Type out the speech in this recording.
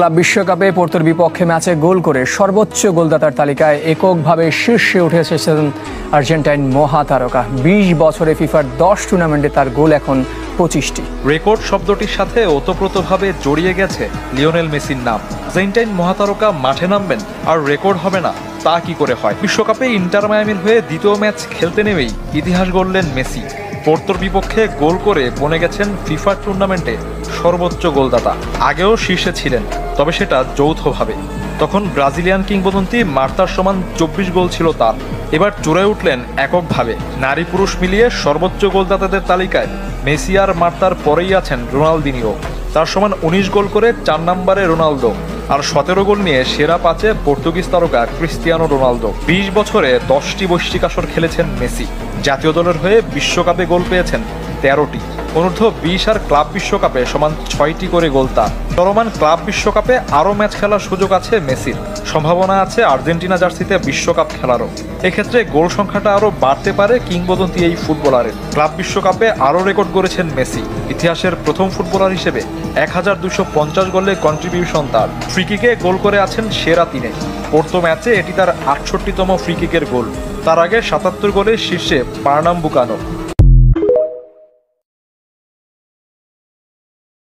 Club বিশ্বকাপে পোর্তোর বিপক্ষে ম্যাচে গোল করে সর্বোচ্চ গোলদাতার তালিকায় এককভাবে শীর্ষে উঠে এসেছেন আর্জেন্টাইন মহাতারকা। ২০ বছরে ফিফার ১০ টুর্নামেন্টে তার গোল এখন ২৫টি। রেকর্ড শব্দটির সাথে ওতপ্রোতভাবে জড়িয়ে গেছে লিওনেল মেসির নাম। আর্জেন্টাইন মহাতারকা মাঠে নামবেন আর রেকর্ড হবে না, তা কি করে হয়? বিশ্বকাপে ইন্টার মায়ামির হয়ে দ্বিতীয় ম্যাচ খেলতে নেমেই ইতিহাস গড়লেন মেসি। পোর্তোর বিপক্ষে গোল করে বনে গেছেন ফিফা টুর্নামেন্টে সর্বোচ্চ গোলদাতা। আগেও শীর্ষে ছিলেন, তবে সেটা যৌথভাবে। তখন ব্রাজিলিয়ান কিংবদন্তি মার্তার সমান ২৪ গোল ছিল তার। এবার চূড়ায় উঠলেন এককভাবে। নারী পুরুষ মিলিয়ে সর্বোচ্চ গোলদাতাদের তালিকায় মেসি আর মার্তার পরেই আছেন রোনালদিনিও। তার সমান ১৯ গোল করে ৪ নম্বরে রোনালদো, আর ১৭ গোল নিয়ে সেরা ৫-এ পর্তুগিজ তারকা ক্রিস্টিয়ানো রোনালদো। ২০ বছরে ১০টি বৈশ্বিক আসর খেলেছেন মেসি। জাতীয় দলের হয়ে বিশ্বকাপে গোল পেয়েছেন ১৩টি। অনূর্ধ্ব ২০ আর ক্লাব বিশ্বকাপে সমান ৬টি করে গোল তার। চলমান ক্লাব বিশ্বকাপে আরও ম্যাচ খেলার সুযোগ আছে মেসির। সম্ভাবনা আছে আর্জেন্টিনা জার্সিতে বিশ্বকাপ খেলারও। এক্ষেত্রে গোল সংখ্যাটা আরও বাড়তে পারে কিংবদন্তি এই ফুটবলারের। ক্লাব বিশ্বকাপে আরও রেকর্ড গড়েছেন মেসি। ইতিহাসের প্রথম ফুটবলার হিসেবে ১,২৫০ গোলে কন্ট্রিবিউশন তার। ফ্রিকিকে গোল করে আছেন সেরা ৩-এ। পোর্তো ম্যাচে এটি তার ৬৮তম ফ্রিকিকের গোল। তার আগে ৭৭ গোলে শীর্ষে পার্নাম্বুকানো।